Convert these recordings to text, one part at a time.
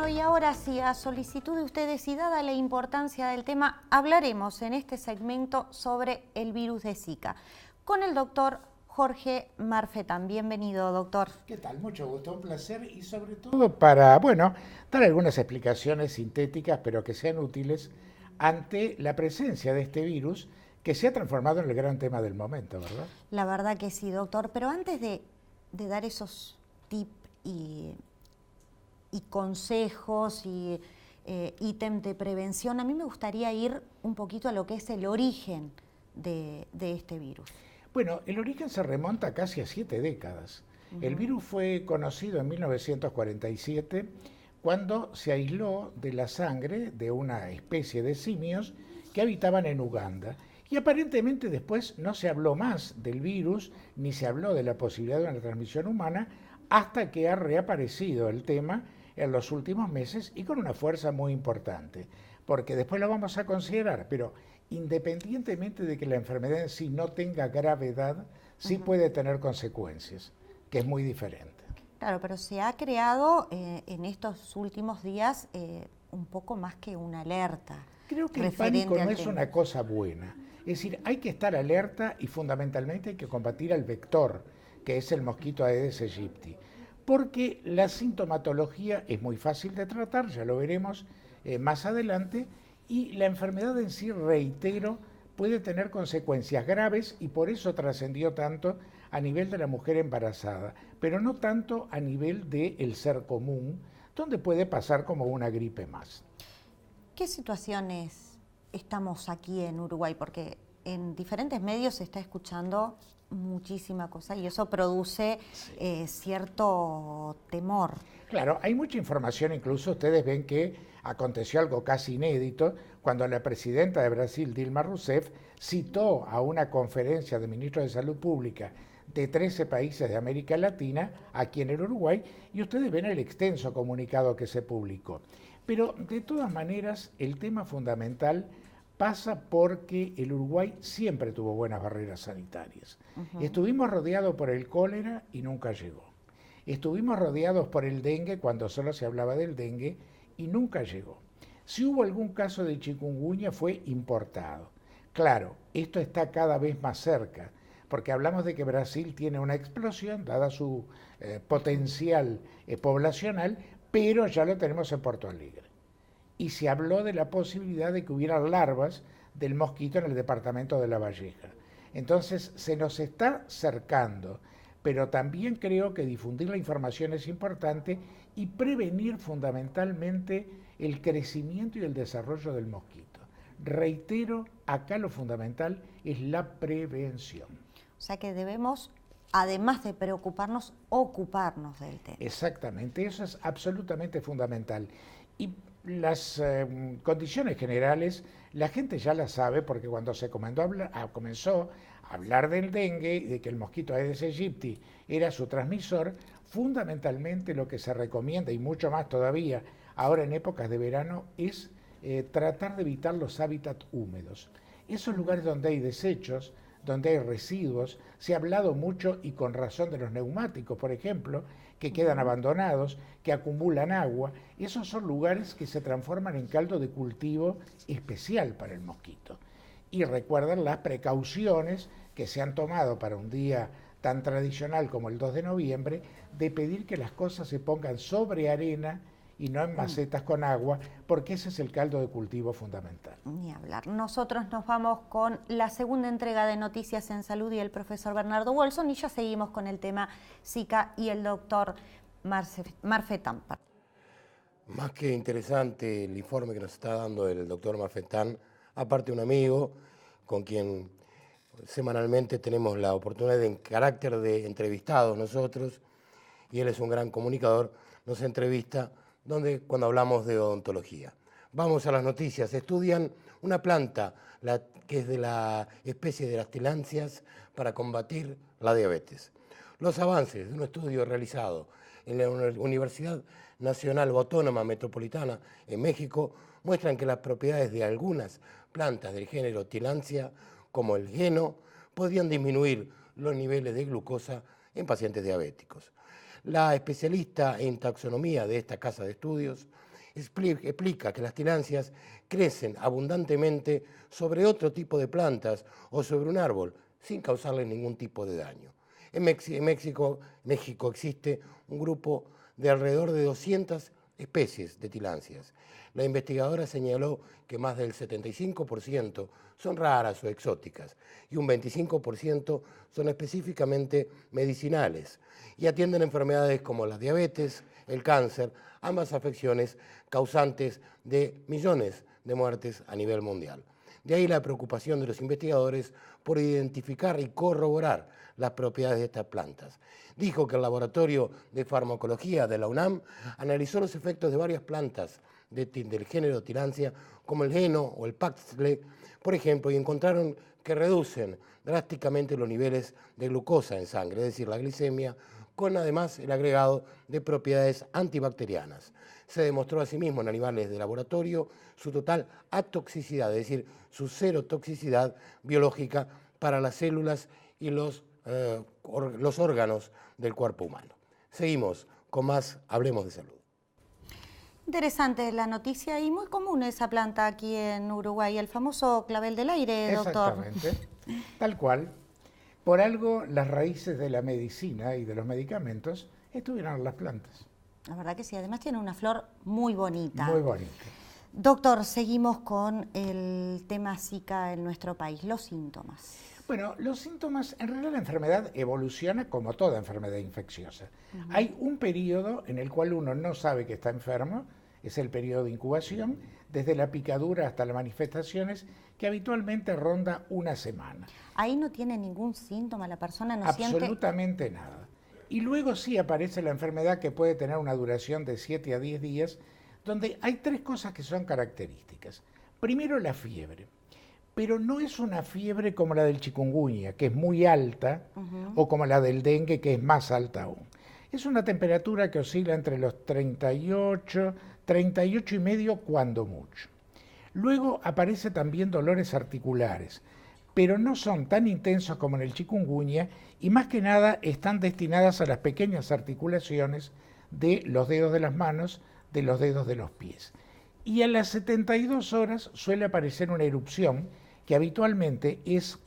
Bueno, y ahora sí, a solicitud de ustedes y dada la importancia del tema, hablaremos en este segmento sobre el virus de Zika con el doctor Jorge Marfetán. Bienvenido, doctor. ¿Qué tal? Mucho gusto, un placer y sobre todo para, bueno, dar algunas explicaciones sintéticas pero que sean útiles ante la presencia de este virus que se ha transformado en el gran tema del momento, ¿verdad? La verdad que sí, doctor, pero antes de dar esos tips y consejos y ítem de prevención, a mí me gustaría ir un poquito a lo que es el origen de este virus. Bueno, el origen se remonta casi a 7 décadas. El virus fue conocido en 1947 cuando se aisló de la sangre de una especie de simios que habitaban en Uganda. Y aparentemente después no se habló más del virus, ni se habló de la posibilidad de una transmisión humana, hasta que ha reaparecido el tema en los últimos meses y con una fuerza muy importante. Porque después lo vamos a considerar, pero independientemente de que la enfermedad en sí no tenga gravedad, sí puede tener consecuencias, que es muy diferente. Claro, pero se ha creado en estos últimos días un poco más que una alerta. Creo que el pánico no es una cosa buena. Es decir, hay que estar alerta y fundamentalmente hay que combatir al vector, que es el mosquito Aedes aegypti. Porque la sintomatología es muy fácil de tratar, ya lo veremos más adelante, y la enfermedad en sí, reitero, puede tener consecuencias graves y por eso trascendió tanto a nivel de la mujer embarazada, pero no tanto a nivel del ser común, donde puede pasar como una gripe más. ¿Qué situaciones estamos aquí en Uruguay? Porque en diferentes medios se está escuchando muchísima cosa y eso produce cierto temor. Claro, hay mucha información, incluso ustedes ven que aconteció algo casi inédito cuando la presidenta de Brasil, Dilma Rousseff, citó a una conferencia de ministros de Salud Pública de 13 países de América Latina, aquí en el Uruguay, y ustedes ven el extenso comunicado que se publicó. Pero de todas maneras, el tema fundamental pasa porque el Uruguay siempre tuvo buenas barreras sanitarias. Estuvimos rodeados por el cólera y nunca llegó. Estuvimos rodeados por el dengue cuando solo se hablaba del dengue y nunca llegó. Si hubo algún caso de chikungunya fue importado. Claro, esto está cada vez más cerca, porque hablamos de que Brasil tiene una explosión, dada su potencial poblacional, pero ya lo tenemos en Porto Alegre. Y se habló de la posibilidad de que hubiera larvas del mosquito en el departamento de La Valleja. Entonces se nos está cercando, pero también creo que difundir la información es importante y prevenir fundamentalmente el crecimiento y el desarrollo del mosquito. Reitero, acá lo fundamental es la prevención. O sea que debemos, además de preocuparnos, ocuparnos del tema. Exactamente, eso es absolutamente fundamental. Y las condiciones generales, la gente ya las sabe porque cuando se comenzó a hablar del dengue y de que el mosquito Aedes aegypti era su transmisor, fundamentalmente lo que se recomienda, y mucho más todavía ahora en épocas de verano, es tratar de evitar los hábitats húmedos. Esos lugares donde hay desechos, donde hay residuos, se ha hablado mucho y con razón de los neumáticos, por ejemplo, que quedan abandonados, que acumulan agua. Esos son lugares que se transforman en caldo de cultivo especial para el mosquito. Y recuerden las precauciones que se han tomado para un día tan tradicional como el 2 de noviembre, de pedir que las cosas se pongan sobre arena y no en macetas con agua, porque ese es el caldo de cultivo fundamental. Ni hablar. Nosotros nos vamos con la segunda entrega de Noticias en Salud y el profesor Bernardo Wolson y ya seguimos con el tema Zika y el doctor Marfetán. Más que interesante el informe que nos está dando el doctor Marfetán, aparte un amigo con quien semanalmente tenemos la oportunidad en carácter de entrevistados nosotros, y él es un gran comunicador, nos entrevista cuando hablamos de odontología. Vamos a las noticias. Estudian una planta que es de la especie de las tilancias para combatir la diabetes. Los avances de un estudio realizado en la Universidad Nacional Autónoma Metropolitana en México muestran que las propiedades de algunas plantas del género tilancia, como el heno, podían disminuir los niveles de glucosa en pacientes diabéticos. La especialista en taxonomía de esta casa de estudios Explica que las tilancias crecen abundantemente sobre otro tipo de plantas o sobre un árbol sin causarle ningún tipo de daño. En México existe un grupo de alrededor de 200 especies de tilancias. La investigadora señaló que más del 75% son raras o exóticas y un 25% son específicamente medicinales y atienden enfermedades como la diabetes, el cáncer, ambas afecciones causantes de millones de muertes a nivel mundial. De ahí la preocupación de los investigadores por identificar y corroborar las propiedades de estas plantas. Dijo que el Laboratorio de Farmacología de la UNAM analizó los efectos de varias plantas del género Tillandsia, como el heno o el paxle, por ejemplo, y encontraron que reducen drásticamente los niveles de glucosa en sangre, es decir, la glicemia, con además el agregado de propiedades antibacterianas. Se demostró asimismo en animales de laboratorio su total atoxicidad, es decir, su cero toxicidad biológica para las células y los órganos del cuerpo humano. Seguimos con más Hablemos de Salud. Interesante la noticia y muy común esa planta aquí en Uruguay, el famoso clavel del aire, doctor. Exactamente, tal cual. Por algo las raíces de la medicina y de los medicamentos estuvieron en las plantas. La verdad que sí, además tiene una flor muy bonita. Muy bonita. Doctor, seguimos con el tema Zika en nuestro país, los síntomas. Bueno, los síntomas, en realidad la enfermedad evoluciona como toda enfermedad infecciosa. Hay un periodo en el cual uno no sabe que está enfermo, es el periodo de incubación, desde la picadura hasta las manifestaciones, que habitualmente ronda una semana. Ahí no tiene ningún síntoma, la persona no siente... Absolutamente nada. Y luego sí aparece la enfermedad que puede tener una duración de 7 a 10 días, donde hay 3 cosas que son características. Primero, la fiebre. Pero no es una fiebre como la del chikungunya, que es muy alta, o como la del dengue, que es más alta aún. Es una temperatura que oscila entre los 38 y medio cuando mucho. Luego aparece también dolores articulares, pero no son tan intensos como en el chikungunya y más que nada están destinadas a las pequeñas articulaciones de los dedos de las manos, de los dedos de los pies. Y a las 72 horas suele aparecer una erupción que habitualmente es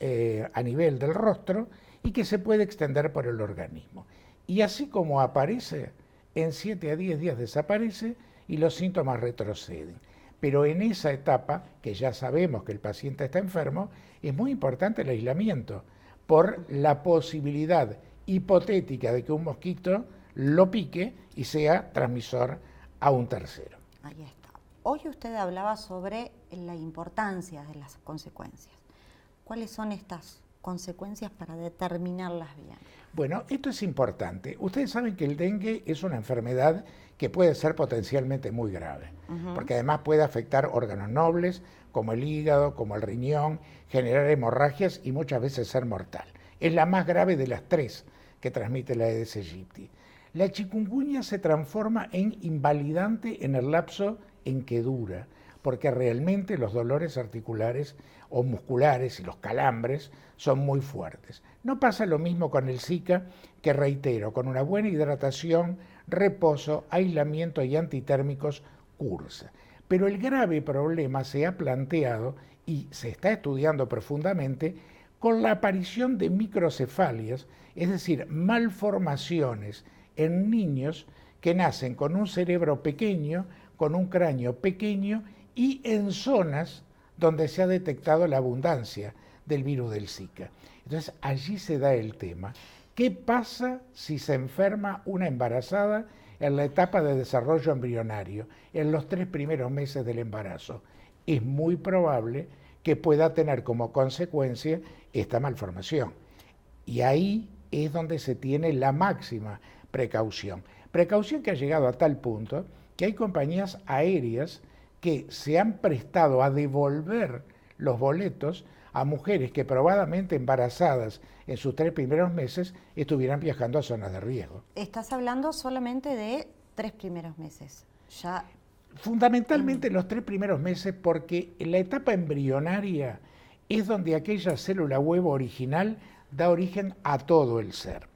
a nivel del rostro y que se puede extender por el organismo. Y así como aparece, en 7 a 10 días desaparece y los síntomas retroceden. Pero en esa etapa, que ya sabemos que el paciente está enfermo, es muy importante el aislamiento por la posibilidad hipotética de que un mosquito lo pique y sea transmisor a un tercero. Ahí está. Hoy usted hablaba sobre la importancia de las consecuencias. ¿Cuáles son estas consecuencias para determinarlas bien? Bueno, esto es importante. Ustedes saben que el dengue es una enfermedad que puede ser potencialmente muy grave, porque además puede afectar órganos nobles, como el hígado, como el riñón, generar hemorragias y muchas veces ser mortal. Es la más grave de las 3 que transmite la Aedes aegypti. La chikungunya se transforma en invalidante en el lapso en que dura, porque realmente los dolores articulares o musculares y los calambres son muy fuertes. No pasa lo mismo con el Zika, que reitero, con una buena hidratación, reposo, aislamiento y antitérmicos cursa. Pero el grave problema se ha planteado y se está estudiando profundamente con la aparición de microcefalias, es decir, malformaciones en niños que nacen con un cerebro pequeño, con un cráneo pequeño y en zonas donde se ha detectado la abundancia del virus del Zika. Entonces allí se da el tema. ¿Qué pasa si se enferma una embarazada en la etapa de desarrollo embrionario, en los 3 primeros meses del embarazo? Es muy probable que pueda tener como consecuencia esta malformación. Y ahí es donde se tiene la máxima precaución. Precaución que ha llegado a tal punto que hay compañías aéreas que se han prestado a devolver los boletos a mujeres que probadamente embarazadas en sus 3 primeros meses estuvieran viajando a zonas de riesgo. Estás hablando solamente de 3 primeros meses. Ya. Fundamentalmente los 3 primeros meses, porque en la etapa embrionaria es donde aquella célula huevo original da origen a todo el ser.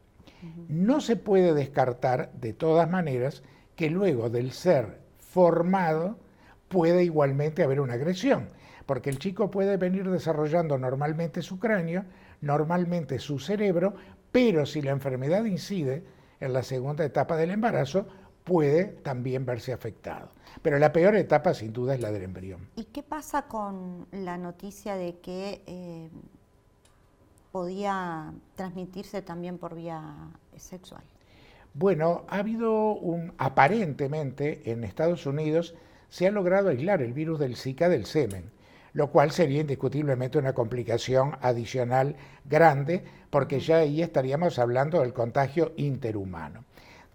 No se puede descartar, de todas maneras, que luego del ser formado, puede igualmente haber una agresión, porque el chico puede venir desarrollando normalmente su cráneo, normalmente su cerebro, pero si la enfermedad incide en la segunda etapa del embarazo, puede también verse afectado. Pero la peor etapa sin duda es la del embrión. ¿Y qué pasa con la noticia de que podía transmitirse también por vía sexual? Bueno, ha habido aparentemente en Estados Unidos se ha logrado aislar el virus del Zika del semen, lo cual sería indiscutiblemente una complicación adicional grande, porque ya ahí estaríamos hablando del contagio interhumano.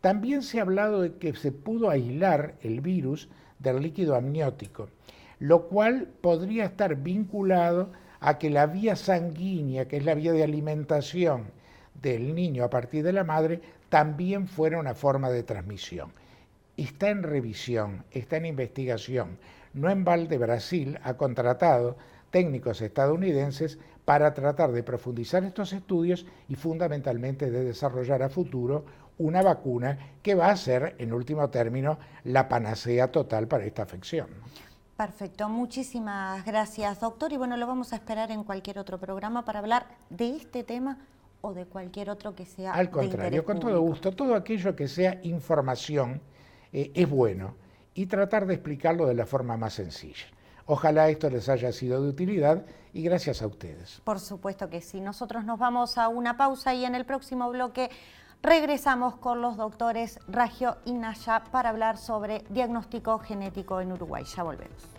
También se ha hablado de que se pudo aislar el virus del líquido amniótico, lo cual podría estar vinculado a que la vía sanguínea, que es la vía de alimentación del niño a partir de la madre, también fuera una forma de transmisión. Está en revisión, está en investigación. No en balde Brasil ha contratado técnicos estadounidenses para tratar de profundizar estos estudios y fundamentalmente de desarrollar a futuro una vacuna que va a ser, en último término, la panacea total para esta afección. Perfecto, muchísimas gracias, doctor. Y bueno, lo vamos a esperar en cualquier otro programa para hablar de este tema o de cualquier otro que sea Al contrario, con todo gusto, todo aquello que sea información es bueno y tratar de explicarlo de la forma más sencilla. Ojalá esto les haya sido de utilidad y gracias a ustedes. Por supuesto que sí. Nosotros nos vamos a una pausa y en el próximo bloque regresamos con los doctores Ragio y Naya para hablar sobre diagnóstico genético en Uruguay. Ya volvemos.